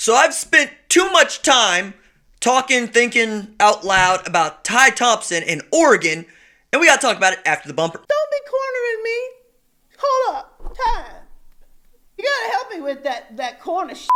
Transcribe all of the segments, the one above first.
So I've spent too much time thinking out loud about Ty Thompson in Oregon, and we gotta talk about it after the bumper. Don't be cornering me. Hold up, Ty. You gotta help me with that corner shit.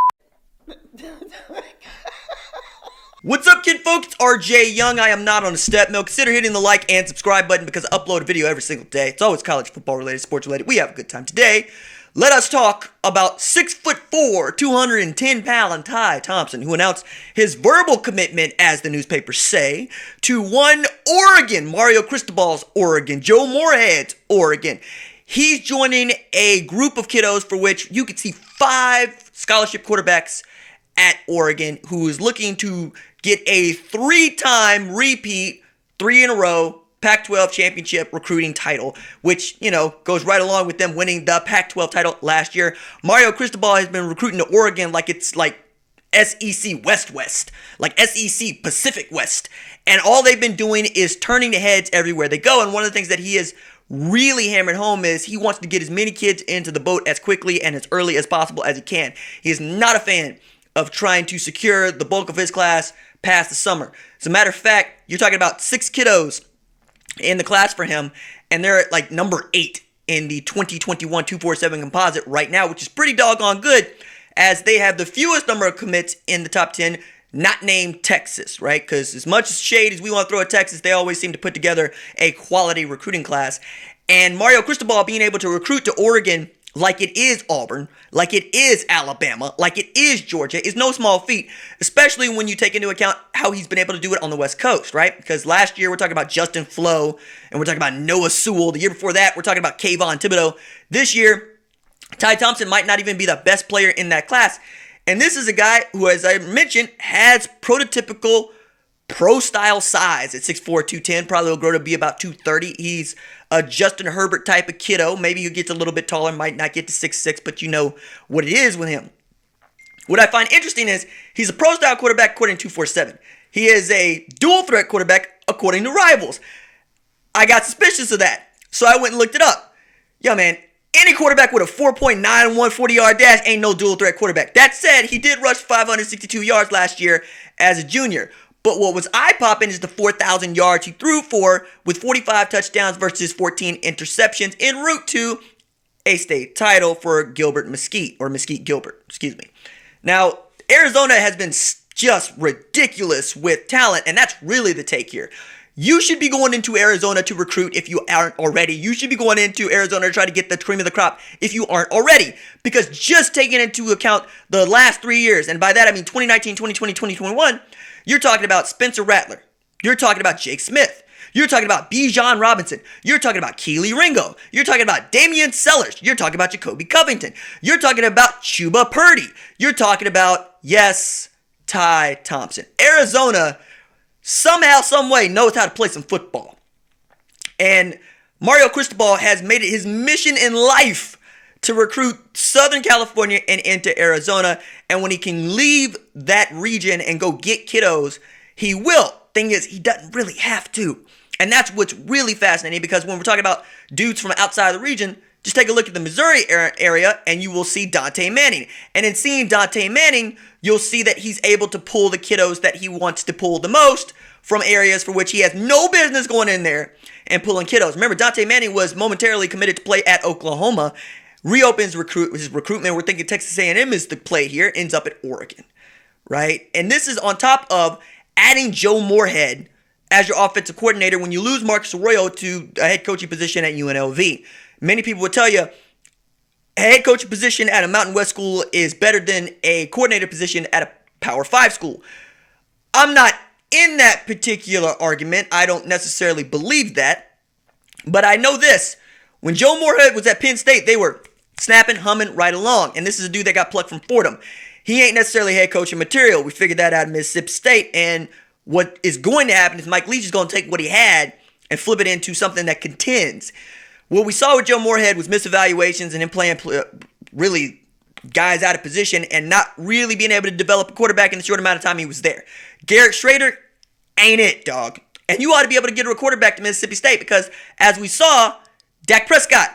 What's up, kid folks? It's RJ Young. I am not on a step mill. Consider hitting the like and subscribe button because I upload a video every single day. It's always college football related, sports related. We have a good time today. Let us talk about 6'4", 210-pound Ty Thompson, who announced his verbal commitment, as the newspapers say, to one Oregon, Mario Cristobal's Oregon, Joe Moorhead's Oregon. He's joining a group of kiddos for which you could see 5 scholarship quarterbacks at Oregon who is looking to get a 3-time repeat, 3 in a row, Pac-12 championship recruiting title, which, goes right along with them winning the Pac-12 title last year. Mario Cristobal has been recruiting to Oregon like it's like SEC West, like SEC Pacific West. And all they've been doing is turning the heads everywhere they go. And one of the things that he has really hammered home is he wants to get as many kids into the boat as quickly and as early as possible as he can. He is not a fan of trying to secure the bulk of his class past the summer. As a matter of fact, you're talking about 6 kiddos in the class for him, and they're at like number 8 in the 2021 247 composite right now, which is pretty doggone good, as they have the fewest number of commits in the top 10, not named Texas, right? Because as much shade as we want to throw at Texas, they always seem to put together a quality recruiting class. And Mario Cristobal being able to recruit to Oregon like it is Auburn, like it is Alabama, like it is Georgia, is no small feat, especially when you take into account how he's been able to do it on the West Coast, right? Because last year we're talking about Justin Flo, and we're talking about Noah Sewell. The year before that, we're talking about Kayvon Thibodeau. This year, Ty Thompson might not even be the best player in that class. And this is a guy who, as I mentioned, has prototypical pro-style size at 6'4", 210, probably will grow to be about 230. He's a Justin Herbert type of kiddo. Maybe he gets a little bit taller, might not get to 6'6", but you know what it is with him. What I find interesting is he's a pro-style quarterback according to 247. He is a dual-threat quarterback according to Rivals. I got suspicious of that, so I went and looked it up. Yo, man, any quarterback with a 4.91 40-yard dash ain't no dual-threat quarterback. That said, he did rush 562 yards last year as a junior. But what was eye-popping is the 4,000 yards he threw for with 45 touchdowns versus 14 interceptions en route to a state title for Mesquite Gilbert, excuse me. Now, Arizona has been just ridiculous with talent, and that's really the take here. You should be going into Arizona to recruit if you aren't already. You should be going into Arizona to try to get the cream of the crop if you aren't already. Because just taking into account the last 3 years, and by that I mean 2019, 2020, 2021, you're talking about Spencer Rattler. You're talking about Jake Smith. You're talking about Bijan Robinson. You're talking about Keely Ringo. You're talking about Damian Sellers. You're talking about Jacoby Covington. You're talking about Chuba Purdy. You're talking about, yes, Ty Thompson. Arizona somehow, some way knows how to play some football. And Mario Cristobal has made it his mission in life to recruit Southern California and into Arizona. And when he can leave that region and go get kiddos, he will. Thing is, he doesn't really have to. And that's what's really fascinating, because when we're talking about dudes from outside the region, just take a look at the Missouri area and you will see Dante Manning. And in seeing Dante Manning, you'll see that he's able to pull the kiddos that he wants to pull the most from areas for which he has no business going in there and pulling kiddos. Remember, Dante Manning was momentarily committed to play at Oklahoma, reopens his recruitment. We're thinking Texas A&M is the play here, ends up at Oregon, right? And this is on top of adding Joe Moorhead as your offensive coordinator when you lose Marcus Arroyo to a head coaching position at UNLV. Many people would tell you a head coaching position at a Mountain West school is better than a coordinator position at a Power 5 school. I'm not in that particular argument. I don't necessarily believe that. But I know this. When Joe Moorhead was at Penn State, they were snapping, humming right along. And this is a dude that got plucked from Fordham. He ain't necessarily head coaching material. We figured that out in Mississippi State. And what is going to happen is Mike Leach is going to take what he had and flip it into something that contends. What we saw with Joe Moorhead was misevaluations and him playing really guys out of position and not really being able to develop a quarterback in the short amount of time he was there. Garrett Schrader ain't it, dog. And you ought to be able to get a quarterback to Mississippi State because, as we saw, Dak Prescott,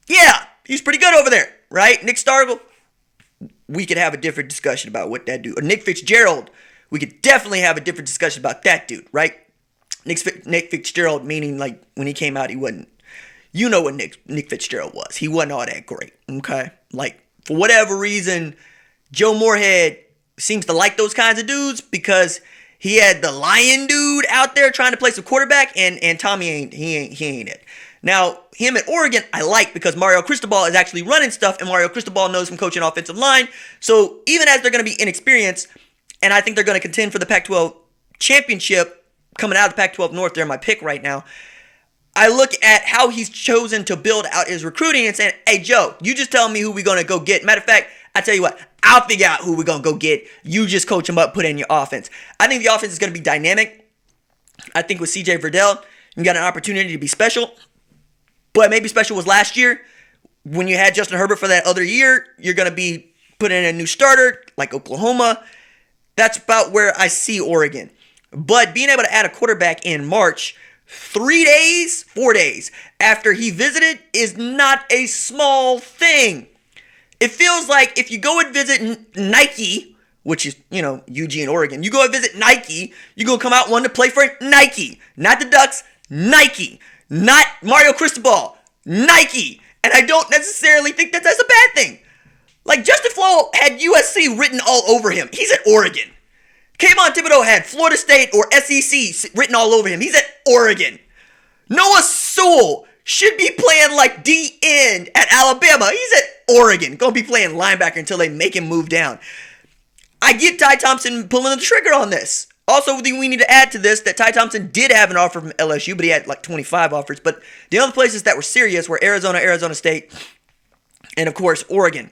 yeah, he's pretty good over there, right? Nick Stargell, we could have a different discussion about what that dude, or Nick Fitzgerald, we could definitely have a different discussion about that dude, right? Nick Fitzgerald, meaning like when he came out, he wasn't, you know what Nick Fitzgerald was. He wasn't all that great, okay? Like, for whatever reason, Joe Moorhead seems to like those kinds of dudes because he had the lion dude out there trying to play some quarterback, and Tommy ain't it. Now, him at Oregon, I like because Mario Cristobal is actually running stuff, and Mario Cristobal knows from coaching offensive line. So even as they're going to be inexperienced, and I think they're going to contend for the Pac-12 championship coming out of the Pac-12 North, they're my pick right now. I look at how he's chosen to build out his recruiting and saying, hey, Joe, you just tell me who we're going to go get. Matter of fact, I tell you what, I'll figure out who we're going to go get. You just coach them up, put in your offense. I think the offense is going to be dynamic. I think with CJ Verdell, you got an opportunity to be special. But maybe special was last year. When you had Justin Herbert for that other year, you're going to be putting in a new starter like Oklahoma. That's about where I see Oregon. But being able to add a quarterback in March, 4 days after he visited is not a small thing. It feels like if you go and visit Nike, which is, Eugene, Oregon, you go and visit Nike, you're going to come out wanting to play for Nike. Not the Ducks, Nike. Not Mario Cristobal, Nike. And I don't necessarily think that that's a bad thing. Like, Justin Flo had USC written all over him. He's at Oregon. Kayvon Thibodeau had Florida State or SEC written all over him. He's at Oregon. Noah Sewell should be playing like D-end at Alabama. He's at Oregon. Gonna be playing linebacker until they make him move down. I get Ty Thompson pulling the trigger on this. Also, we need to add to this that Ty Thompson did have an offer from LSU, but he had like 25 offers. But the other places that were serious were Arizona State, and of course, Oregon.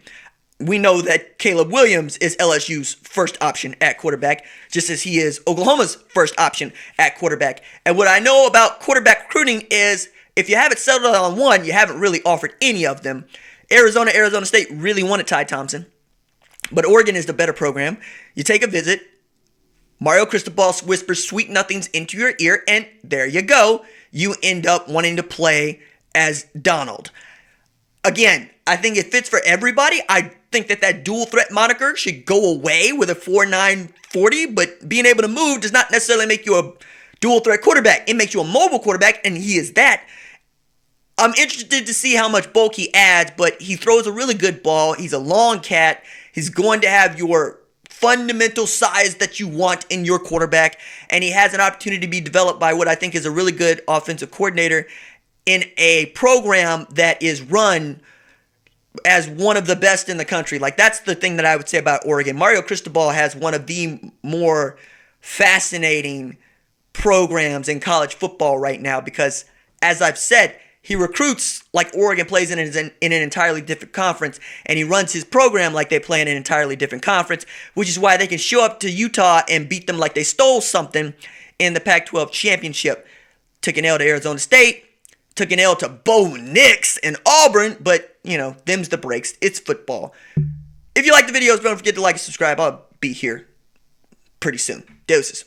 We know that Caleb Williams is LSU's first option at quarterback, just as he is Oklahoma's first option at quarterback. And what I know about quarterback recruiting is if you haven't settled on one, you haven't really offered any of them. Arizona State really wanted Ty Thompson, but Oregon is the better program. You take a visit. Mario Cristobal whispers sweet nothings into your ear, and there you go. You end up wanting to play as Donald. Again, I think it fits for everybody. I think that dual threat moniker should go away with a 4.9 40, but being able to move does not necessarily make you a dual threat quarterback. It makes you a mobile quarterback, and he is that. I'm interested to see how much bulk he adds, but he throws a really good ball. He's a long cat. He's going to have your fundamental size that you want in your quarterback, and he has an opportunity to be developed by what I think is a really good offensive coordinator in a program that is run as one of the best in the country. Like, that's the thing that I would say about Oregon. Mario Cristobal has one of the more fascinating programs in college football right now because, as I've said, he recruits like Oregon plays in an entirely different conference, and he runs his program like they play in an entirely different conference, which is why they can show up to Utah and beat them like they stole something in the Pac-12 championship. Took an L to Arizona State, took an L to Bo Nix and Auburn, but, them's the breaks. It's football. If you like the videos, don't forget to like and subscribe. I'll be here pretty soon. Deuces.